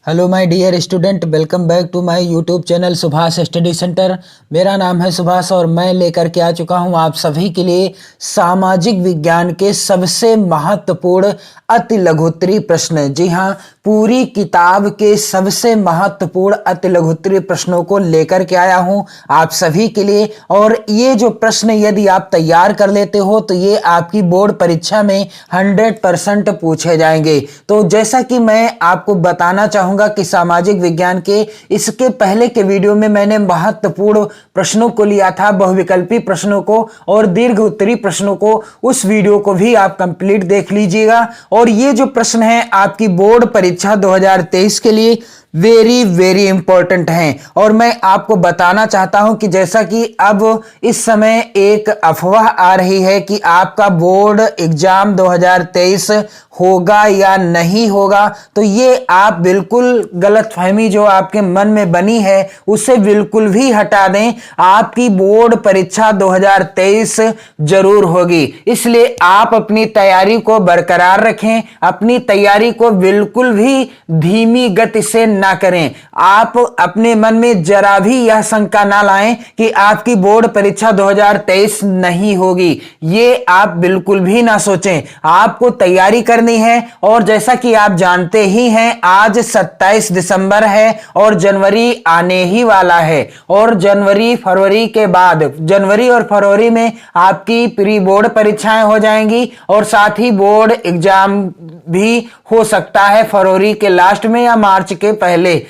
Hello my dear student, welcome back to my YouTube channel Subhash study centre. मेरा नाम है सुभाष और मैं लेकर के आ चुका हूं आप सभी के लिए सामाजिक विज्ञान के सबसे महत्वपूर्ण अति लघुत्तरीय प्रश्न। जी हां, पूरी किताब के सबसे महत्वपूर्ण अति लघुत्तरीय प्रश्नों को लेकर के आया हूं आप सभी के लिए। और ये जो प्रश्न यदि आप तैयार कर लेते हो तो ये आपकी बोर्ड परीक्षा में 100% पूछे जाएंगे। तो जैसा कि मैं आपको बताना चाहूंगा कि सामाजिक विज्ञान के इसके पहले के वीडियो में मैंने महत्वपूर्ण प्रश्नों को लिया था, बहुविकल्पी प्रश्नों को और दीर्घ उत्तरीय प्रश्नों को। उस वीडियो को भी आप कंप्लीट देख लीजिएगा। और ये जो प्रश्न है आपकी बोर्ड परीक्षा 2023 के लिए वेरी वेरी इंपॉर्टेंट हैं। और मैं आपको बताना चाहता हूं कि जैसा कि अब इस समय एक अफवाह आ रही है कि आपका बोर्ड एग्जाम 2023 होगा या नहीं होगा, तो ये आप बिल्कुल गलतफहमी जो आपके मन में बनी है उसे बिल्कुल भी हटा दें। आपकी बोर्ड परीक्षा 2023 जरूर होगी, इसलिए आप अपनी तैयारी को बरकरार रखें। अपनी तैयारी को बिल्कुल भी धीमी गति से ना करें। आप अपने मन में जरा भी यह शंका ना लाएं कि आपकी बोर्ड परीक्षा 2023 नहीं होगी। ये आप बिल्कुल भी ना सोचें। आपको तैयारी करनी है। और जैसा कि आप जानते ही हैं, आज 27 दिसंबर है और जनवरी आने ही वाला है। और जनवरी फरवरी के बाद, जनवरी और फरवरी में आपकी प्री बोर्ड परीक्षाएं हो जाएंगी और साथ ही बोर्ड एग्जाम भी हो सकता है फरवरी के लास्ट में या मार्च के पहले।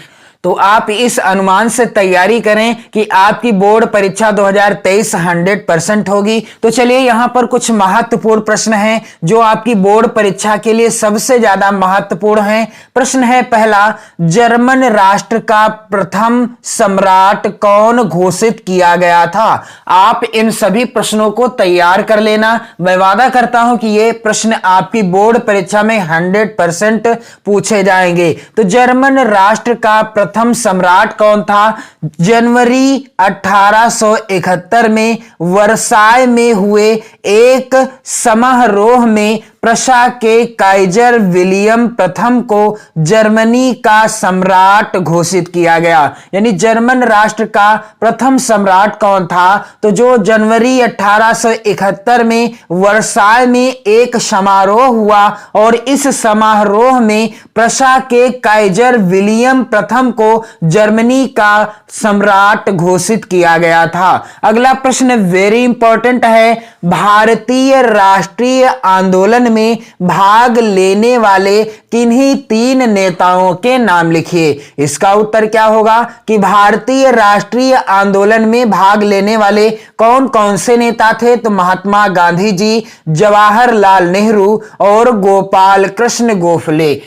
तो आप इस अनुमान से तैयारी करें कि आपकी बोर्ड परीक्षा 2023 100% होगी। तो चलिए यहां पर कुछ महत्वपूर्ण प्रश्न हैं जो आपकी बोर्ड परीक्षा के लिए सबसे ज्यादा महत्वपूर्ण हैं। प्रश्न है पहला, जर्मन राष्ट्र का प्रथम सम्राट कौन घोषित किया गया था? आप इन सभी प्रश्नों को तैयार कर लेना। मैं वादा करता हूं कि ये प्रश्न आपकी बोर्ड परीक्षा में 100% पूछे जाएंगे। तो जर्मन राष्ट्र का प्रथम सम्राट कौन था? जनवरी 1871 में वर्साय में हुए एक समारोह में प्रशा के काइजर विलियम प्रथम को जर्मनी का सम्राट घोषित किया गया। यानी जर्मन राष्ट्र का प्रथम सम्राट कौन था? तो जो जनवरी 1871 में वर्साय में एक समारोह हुआ और इस समारोह में प्रशा के काइजर विलियम प्रथम को जर्मनी का सम्राट घोषित किया गया था। अगला प्रश्न वेरी इंपॉर्टेंट है, भारतीय राष्ट्रीय आंदोलन में भाग लेने वाले किन्हीं 3 नेताओं के नाम लिखिए। इसका उत्तर क्या होगा कि भारतीय राष्ट्रीय आंदोलन में भाग लेने वाले कौन कौन से नेता थे? तो महात्मा गांधी जी, जवाहरलाल नेहरू और गोपाल कृष्ण गोखले।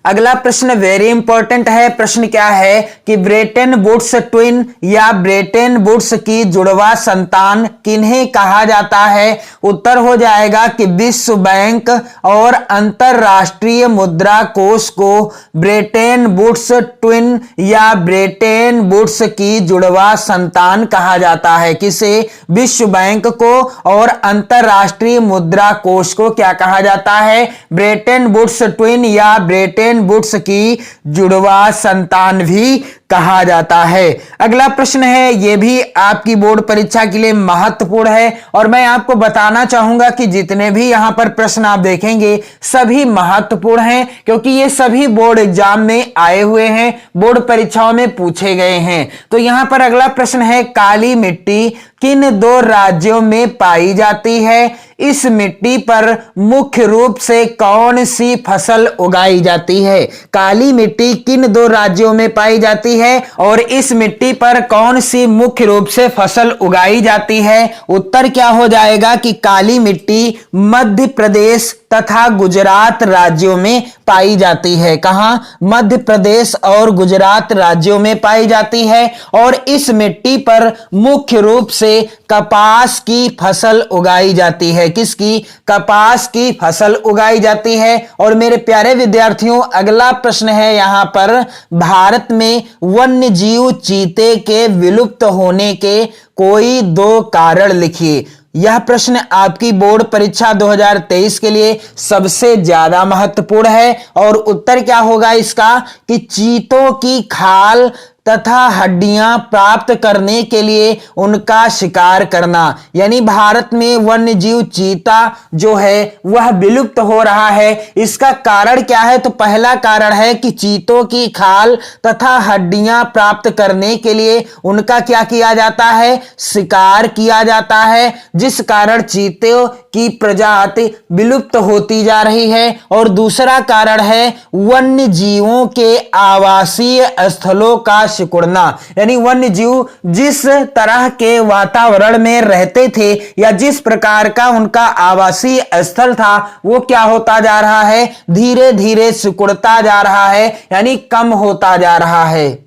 अगला प्रश्न वेरी इंपॉर्टेंट है। प्रश्न क्या है कि ब्रेटन वुड्स ट्विन या ब्रेटन वुड्स की जुड़वा संतान किन्हें कहा जाता है? उत्तर हो जाएगा कि विश्व बैंक और अंतरराष्ट्रीय मुद्रा कोष को ब्रेटन वुड्स ट्विन या ब्रेटन वुड्स की जुड़वा संतान कहा जाता है। किसे? विश्व बैंक को और अंतरराष्ट्रीय मुद्रा कोष को क्या कहा जाता है? ब्रेटन वुड्स ट्विन या ब्रेटन वुड्स की जुड़वा संतान भी कहा जाता है। अगला प्रश्न है, यह भी आपकी बोर्ड परीक्षा के लिए महत्वपूर्ण है और मैं आपको बताना चाहूंगा कि जितने भी यहां पर प्रश्न आप देखेंगे सभी महत्वपूर्ण हैं, क्योंकि ये सभी बोर्ड एग्जाम में आए हुए हैं, बोर्ड परीक्षाओं में पूछे गए हैं। तो यहां पर अगला प्रश्न है, काली मिट्टी किन 2 राज्यों में पाई जाती है? इस मिट्टी पर मुख्य रूप से कौन सी फसल उगाई जाती है? काली मिट्टी किन 2 राज्यों में पाई जाती है और इस मिट्टी पर कौन सी मुख्य रूप से फसल उगाई जाती है? उत्तर क्या हो जाएगा कि काली मिट्टी मध्य प्रदेश तथा गुजरात राज्यों में पाई जाती है। कहां? मध्य प्रदेश और गुजरात राज्यों में पाई जाती है। और इस मिट्टी पर मुख्य रूप से कपास की फसल उगाई जाती है। किसकी? कपास की फसल उगाई जाती है। और मेरे प्यारे विद्यार्थियों, अगला प्रश्न है यहां पर, भारत में वन्य जीव चीते के विलुप्त होने के कोई दो कारण लिखिए। यह प्रश्न आपकी बोर्ड परीक्षा 2023 के लिए सबसे ज्यादा महत्वपूर्ण है और उत्तर क्या होगा इसका कि चीतों की खाल तथा हड्डियां प्राप्त करने के लिए उनका शिकार करना। यानी भारत में वन्य जीव चीता जो है वह विलुप्त हो रहा है। इसका कारण क्या है? तो पहला कारण है कि चीतों की खाल तथा हड्डियां प्राप्त करने के लिए उनका क्या किया जाता है? शिकार किया जाता है, जिस कारण चीतों की प्रजाति विलुप्त होती जा रही है। और दूसरा कारण है वन्य जीवों के आवासीय स्थलों का सिकुड़ना। यानी वन्य जीव जिस तरह के वातावरण में रहते थे या जिस प्रकार का उनका आवासीय स्थल था वो क्या होता जा रहा है? धीरे धीरे सिकुड़ता जा रहा है, यानी कम होता जा रहा है।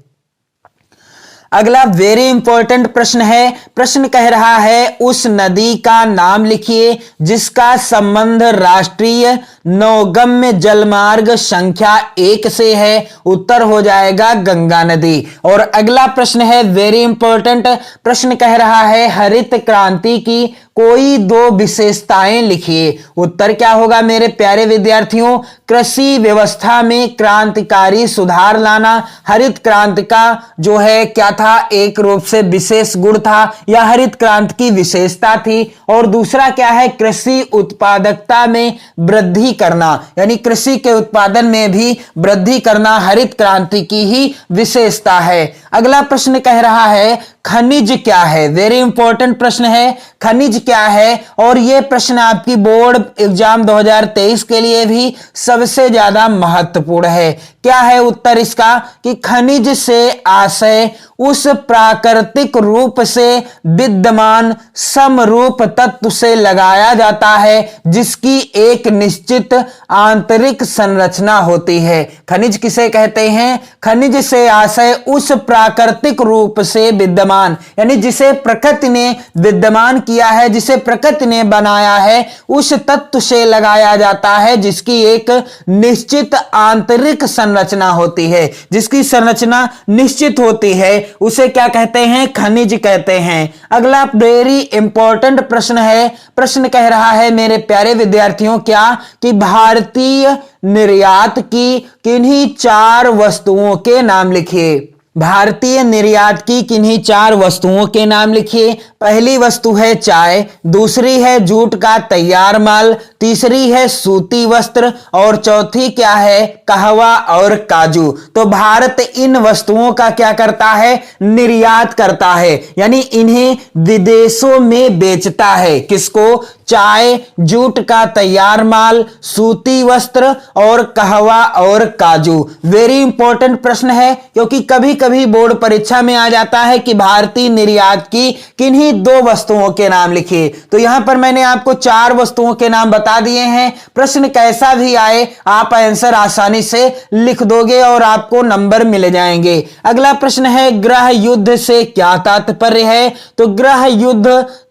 अगला वेरी इंपॉर्टेंट प्रश्न है। प्रश्न कह रहा है उस नदी का नाम लिखिए जिसका संबंध राष्ट्रीय नौगम्य जलमार्ग संख्या 1 से है। उत्तर हो जाएगा गंगा नदी। और अगला प्रश्न है वेरी इंपॉर्टेंट प्रश्न कह रहा है हरित क्रांति की कोई दो विशेषताएं लिखिए। उत्तर क्या होगा मेरे प्यारे विद्यार्थियों? कृषि व्यवस्था में क्रांतिकारी सुधार लाना हरित क्रांति का जो है क्या था? एक रूप से विशेष गुण था या हरित क्रांति की विशेषता थी। और दूसरा क्या है? कृषि उत्पादकता में वृद्धि करना, यानी कृषि के उत्पादन में भी वृद्धि करना हरित क्रांति की ही विशेषता है। अगला प्रश्न कह रहा है खनिज क्या है? वेरी इंपॉर्टेंट प्रश्न है, खनिज क्या है? और यह प्रश्न आपकी बोर्ड एग्जाम 2023 के लिए भी सबसे ज्यादा महत्वपूर्ण है। क्या है उत्तर इसका कि खनिज से आशय उस प्राकृतिक रूप से विद्यमान समरूप तत्व से लगाया जाता है जिसकी एक निश्चित आंतरिक संरचना होती है। खनिज किसे कहते हैं? खनिज से आशय उस प्राकृतिक रूप से विद्यमान, यानी जिसे प्रकृति ने विद्यमान किया है, जिसे प्रकृति ने बनाया है, उस तत्व से लगाया जाता है जिसकी एक निश्चित आंतरिक संरचना होती है। जिसकी संरचना निश्चित होती है उसे क्या कहते हैं? खनिज कहते हैं। अगला वेरी इंपॉर्टेंट प्रश्न है। प्रश्न कह रहा है मेरे प्यारे विद्यार्थियों क्या कि भारतीय निर्यात की किन्हीं 4 वस्तुओं के नाम लिखिए। भारतीय निर्यात की किन्हीं 4 वस्तुओं के नाम लिखिए। पहली वस्तु है चाय, दूसरी है जूट का तैयार माल, तीसरी है सूती वस्त्र और चौथी क्या है? कहवा और काजू। तो भारत इन वस्तुओं का क्या करता है? निर्यात करता है, यानी इन्हें विदेशों में बेचता है। किसको? चाय, जूट का तैयार माल, सूती वस्त्र और कहवा और काजू। वेरी इंपॉर्टेंट प्रश्न है क्योंकि कभी कभी बोर्ड परीक्षा में आ जाता है कि भारतीय निर्यात की किन्हीं 2 वस्तुओं के नाम लिखिए। तो यहां पर मैंने आपको 4 वस्तुओं के नाम बता दिए हैं। प्रश्न कैसा भी आए आप आंसर आसानी से लिख दोगे और आपको नंबर मिल जाएंगे। अगला प्रश्न है गृह युद्ध से क्या तात्पर्य है? तो गृह युद्ध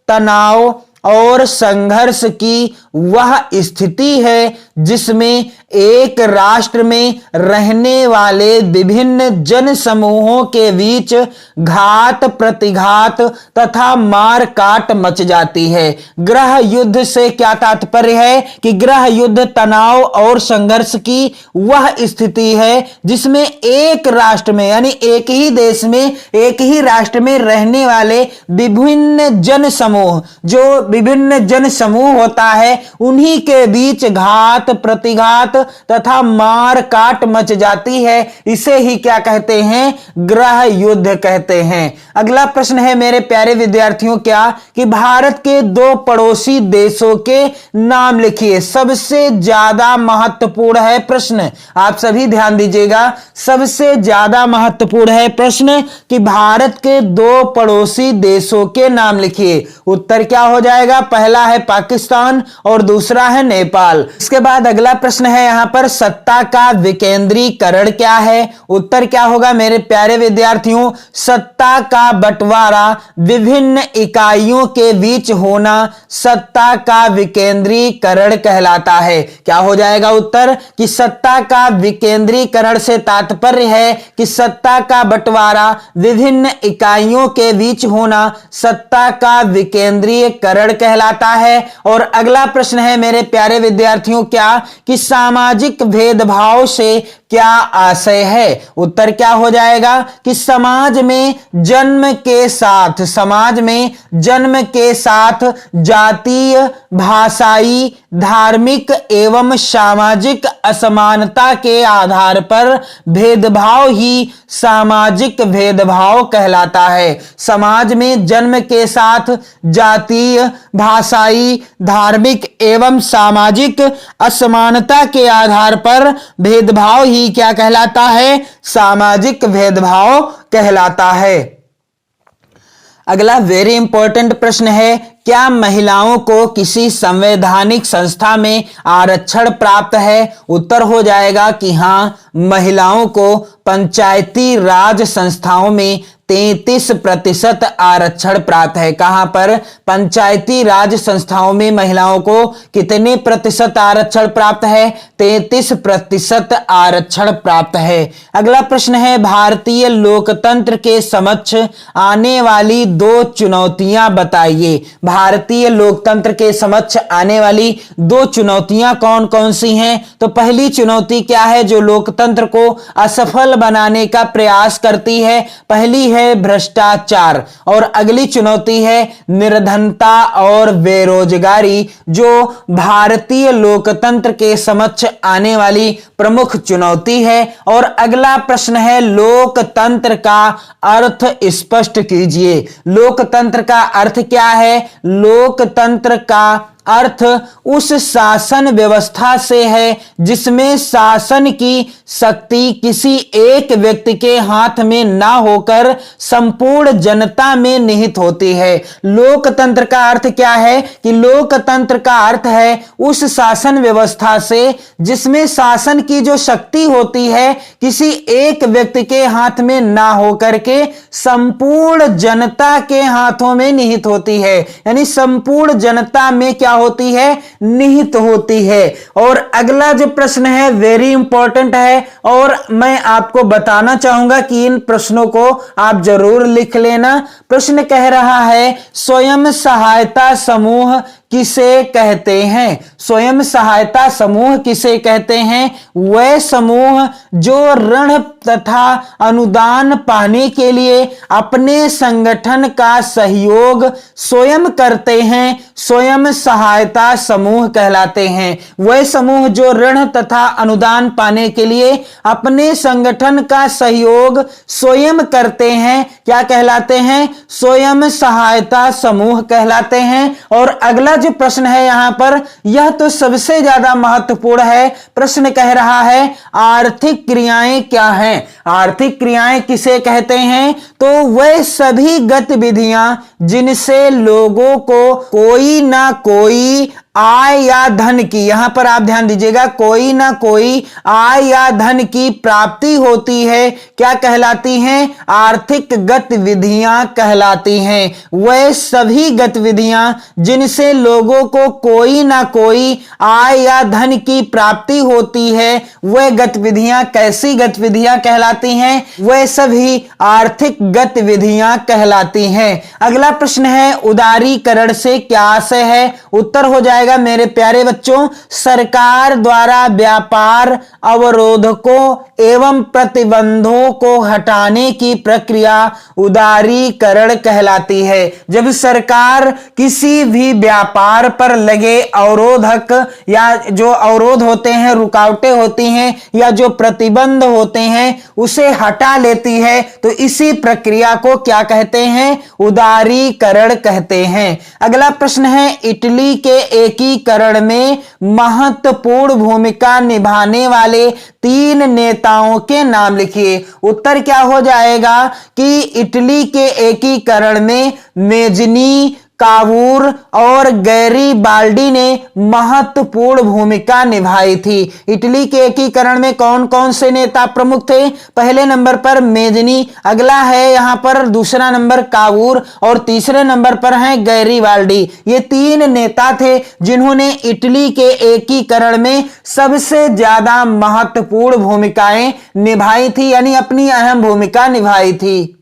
तनाव और संघर्ष की वह स्थिति है जिसमें एक राष्ट्र में रहने वाले विभिन्न जन समूहों के बीच घात प्रतिघात तथा मार काट मच जाती है। गृह युद्ध से क्या तात्पर्य है कि गृह युद्ध तनाव और संघर्ष की वह स्थिति है जिसमें एक राष्ट्र में, यानी एक ही देश में, एक ही राष्ट्र में रहने वाले विभिन्न जन समूह, जो विभिन्न जन समूह होता है उन्हीं के बीच घात प्रतिघात तथा मार काट मच जाती है। इसे ही क्या कहते हैं? गृह युद्ध कहते हैं। अगला प्रश्न है मेरे प्यारे विद्यार्थियों क्या कि भारत के 2 पड़ोसी देशों के नाम लिखिए। सबसे ज्यादा महत्वपूर्ण है प्रश्न, आप सभी ध्यान दीजिएगा। सबसे ज्यादा महत्वपूर्ण है प्रश्न कि भारत के 2 पड़ोसी देशों के नाम लिखिए। उत्तर क्या हो जाए जाएगा, पहला है पाकिस्तान और दूसरा है नेपाल। इसके बाद अगला प्रश्न है यहां पर, सत्ता का विकेंद्रीकरण क्या है? उत्तर क्या होगा मेरे प्यारे विद्यार्थियों? सत्ता का बंटवारा विभिन्न इकाइयों के बीच होना सत्ता का विकेंद्रीकरण कहलाता है। क्या हो जाएगा उत्तर? कि सत्ता का विकेंद्रीकरण से तात्पर्य है कि सत्ता का बंटवारा विभिन्न इकाइयों के बीच होना सत्ता का विकेंद्रीकरण कहलाता है। और अगला प्रश्न है मेरे प्यारे विद्यार्थियों, क्या कि सामाजिक भेदभाव से क्या आशय है? उत्तर क्या हो जाएगा? कि समाज में जन्म के साथ जातीय, भाषाई, धार्मिक एवं सामाजिक असमानता के आधार पर भेदभाव ही सामाजिक भेदभाव कहलाता है। समाज में जन्म के साथ जातीय, भाषाई, धार्मिक एवं सामाजिक असमानता के आधार पर भेदभाव ही क्या कहलाता है? सामाजिक भेदभाव कहलाता है। अगला वेरी इंपॉर्टेंट प्रश्न है, क्या महिलाओं को किसी संवैधानिक संस्था में आरक्षण प्राप्त है? उत्तर हो जाएगा कि हां, महिलाओं को पंचायती राज संस्थाओं में 33% आरक्षण प्राप्त है। कहां पर? पंचायती राज संस्थाओं में महिलाओं को कितने प्रतिशत आरक्षण प्राप्त है? 33% आरक्षण प्राप्त है। अगला प्रश्न है, भारतीय लोकतंत्र के समक्ष आने वाली 2 चुनौतियां बताइए। भारतीय लोकतंत्र के समक्ष आने वाली 2 चुनौतियां कौन कौन सी हैं? तो पहली चुनौती क्या है जो लोकतंत्र को असफल बनाने का प्रयास करती है? पहली है भ्रष्टाचार और अगली चुनौती है निर्धनता और बेरोजगारी, जो भारतीय लोकतंत्र के समक्ष आने वाली प्रमुख चुनौती है। और अगला प्रश्न है, लोकतंत्र का अर्थ स्पष्ट कीजिए। लोकतंत्र का अर्थ क्या है? लोकतंत्र का अर्थ उस शासन व्यवस्था से है जिसमें शासन की शक्ति किसी एक व्यक्ति के हाथ में ना होकर संपूर्ण जनता में निहित होती है। लोकतंत्र का अर्थ क्या है? कि लोकतंत्र का अर्थ है उस शासन व्यवस्था से जिसमें शासन की जो शक्ति होती है किसी एक व्यक्ति के हाथ में ना होकर के संपूर्ण जनता के हाथों में निहित होती है। यानी संपूर्ण जनता में क्या होती है? निहित होती है। और अगला जो प्रश्न है वेरी इंपॉर्टेंट है और मैं आपको बताना चाहूंगा कि इन प्रश्नों को आप जरूर लिख लेना। प्रश्न कह रहा है, स्वयं सहायता समूह किसे कहते हैं? स्वयं सहायता समूह किसे कहते हैं? वह समूह जो ऋण तथा अनुदान पाने के लिए अपने संगठन का सहयोग स्वयं करते हैं, स्वयं सहायता समूह कहलाते हैं। वह समूह जो ऋण तथा अनुदान पाने के लिए अपने संगठन का सहयोग स्वयं करते हैं, क्या कहलाते हैं? स्वयं सहायता समूह कहलाते हैं। और अगला जो प्रश्न है यहां पर, यह तो सबसे ज्यादा महत्वपूर्ण है। प्रश्न कह रहा है, आर्थिक क्रियाएं क्या हैं? आर्थिक क्रियाएं किसे कहते हैं? तो वह सभी गतिविधियां जिनसे लोगों को कोई ना कोई आय या धन की, यहां पर आप ध्यान दीजिएगा, कोई ना कोई आय या धन की प्राप्ति होती है, क्या कहलाती हैं? आर्थिक गतिविधियां कहलाती हैं। वह सभी गतिविधियां जिनसे लोगों को कोई ना कोई आय या धन की प्राप्ति होती है, वह गतिविधियां कैसी गतिविधियां कहलाती हैं? वह सभी आर्थिक गतिविधियां कहलाती हैं। अगला प्रश्न है, उदारीकरण से क्या आशय है? उत्तर हो जाएगा मेरे प्यारे बच्चों, सरकार द्वारा व्यापार अवरोधकों एवं प्रतिबंधों को हटाने की प्रक्रिया उदारीकरण कहलाती है। जब सरकार किसी भी व्यापार पर लगे अवरोधक या जो अवरोध होते हैं, रुकावटें होती हैं या जो प्रतिबंध होते हैं उसे हटा लेती है, तो इसी प्रक्रिया को क्या कहते हैं? उदारीकरण कहते हैं। अगला प्रश्न है, इटली के एकीकरण में महत्वपूर्ण भूमिका निभाने वाले 3 नेताओं के नाम लिखिए। उत्तर क्या हो जाएगा? कि इटली के एकीकरण में मेजनी, कावूर और गैरीबाल्डी ने महत्वपूर्ण भूमिका निभाई थी। इटली के एकीकरण में कौन कौन से नेता प्रमुख थे? पहले नंबर पर मेजनी, अगला है यहां पर दूसरा नंबर कावूर और तीसरे नंबर पर हैं गैरीबाल्डी। ये तीन नेता थे जिन्होंने इटली के एकीकरण में सबसे ज्यादा महत्वपूर्ण भूमिकाएं निभाई थी, यानी अपनी अहम भूमिका निभाई थी।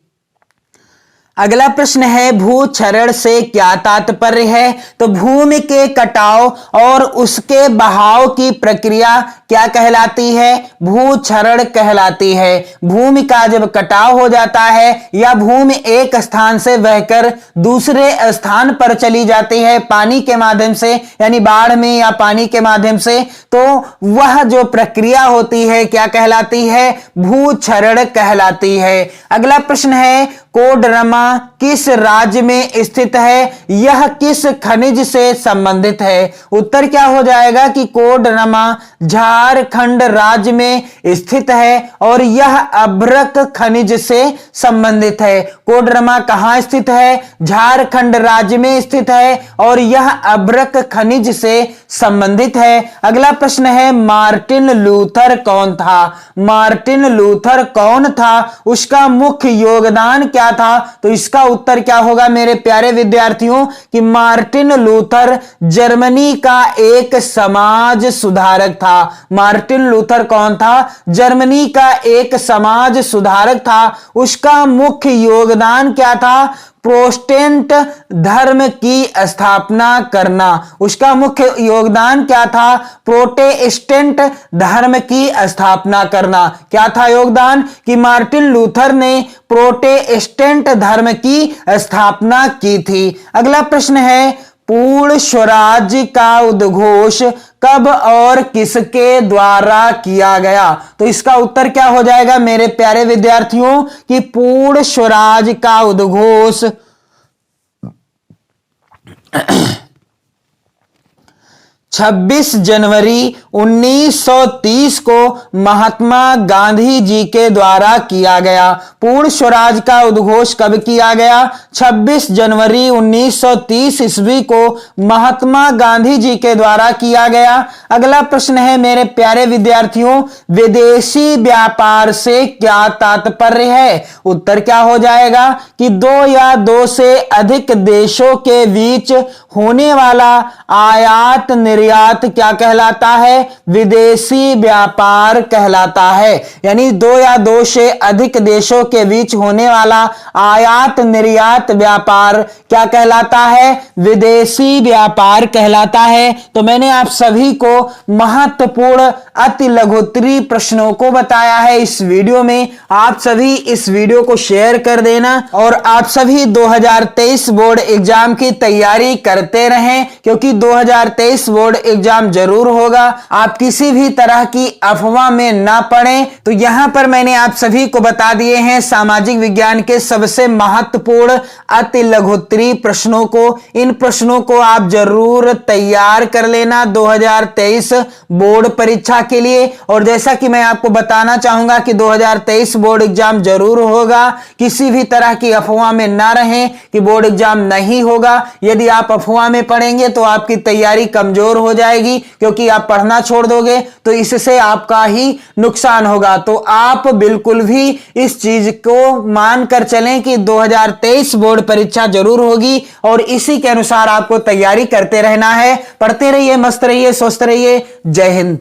अगला प्रश्न है भूक्षरण से क्या तात्पर्य है? तो भूमि के कटाव और उसके बहाव की प्रक्रिया क्या कहलाती है? भूक्षरण कहलाती है। भूमि का जब कटाव हो जाता है या भूमि एक स्थान से बहकर दूसरे स्थान पर चली जाती है पानी के माध्यम से, यानी बाढ़ में या पानी के माध्यम से, तो वह जो प्रक्रिया होती है क्या कहलाती है? भूक्षरण कहलाती है। अगला प्रश्न है कोडरमा किस राज्य में स्थित है? यह किस खनिज से संबंधित है? उत्तर क्या हो जाएगा कि कोडरमा झारखंड राज्य में स्थित है और यह अभ्रक खनिज से संबंधित है। कोडरमा कहां स्थित है? झारखंड राज्य में स्थित है और यह अभ्रक खनिज से संबंधित है। अगला प्रश्न है मार्टिन लूथर कौन था? मार्टिन लूथर कौन था? उसका मुख्य योगदान क्या था? तो इसका उत्तर क्या होगा मेरे प्यारे विद्यार्थियों कि मार्टिन लूथर जर्मनी का एक समाज सुधारक था। मार्टिन लूथर कौन था? जर्मनी का एक समाज सुधारक था। उसका मुख्य योगदान क्या था? प्रोटेस्टेंट धर्म की स्थापना करना। उसका मुख्य योगदान क्या था? प्रोटेस्टेंट धर्म की स्थापना करना। क्या था योगदान? कि मार्टिन लूथर ने प्रोटेस्टेंट धर्म की स्थापना की थी। अगला प्रश्न है पूर्ण स्वराज्य का उद्घोष कब और किसके द्वारा किया गया? तो इसका उत्तर क्या हो जाएगा मेरे प्यारे विद्यार्थियों कि पूर्ण स्वराज का उद्घोष 26 जनवरी 1930 को महात्मा गांधी जी के द्वारा किया गया। पूर्ण स्वराज का उद्घोष कब किया गया? 26 जनवरी 1930 ईस्वी को महात्मा गांधी जी के द्वारा किया गया। अगला प्रश्न है मेरे प्यारे विद्यार्थियों विदेशी व्यापार से क्या तात्पर्य है? उत्तर क्या हो जाएगा कि दो या दो से अधिक देशों के बीच होने वाला आयात निर्यात क्या कहलाता है? विदेशी व्यापार कहलाता है। यानी दो या दो से अधिक देशों के बीच होने वाला आयात निर्यात व्यापार क्या कहलाता है? विदेशी व्यापार कहलाता है। तो मैंने आप सभी को महत्वपूर्ण अति लघुत्तरीय प्रश्नों को बताया है इस वीडियो में। आप सभी इस वीडियो को शेयर कर देना और आप सभी 2023 बोर्ड एग्जाम की तैयारी करते रहें, क्योंकि 2023 बोर्ड एग्जाम जरूर होगा। आप किसी भी तरह की अफवाह में ना पड़ें। तो यहां पर मैंने आप सभी को बता दिए हैं सामाजिक विज्ञान के सबसे महत्वपूर्ण अति लघुत्तरीय प्रश्नों को। इन प्रश्नों को आप जरूर तैयार कर लेना 2023 बोर्ड परीक्षा के लिए। और जैसा कि मैं आपको बताना चाहूंगा कि 2023 बोर्ड एग्जाम जरूर होगा। किसी भी तरह की अफवाह में ना रहें कि बोर्ड एग्जाम नहीं होगा। यदि आप अफवाह में पढ़ेंगे तो आपकी तैयारी कमजोर हो जाएगी, क्योंकि आप पढ़ना छोड़ दोगे तो इससे आपका ही नुकसान होगा। तो आप बिल्कुल भी इस चीज को मानकर चलें कि 2023 बोर्ड परीक्षा जरूर होगी और इसी के अनुसार आपको तैयारी करते रहना है। पढ़ते रहिए, मस्त रहिए, स्वस्थ रहिए। जय हिंद।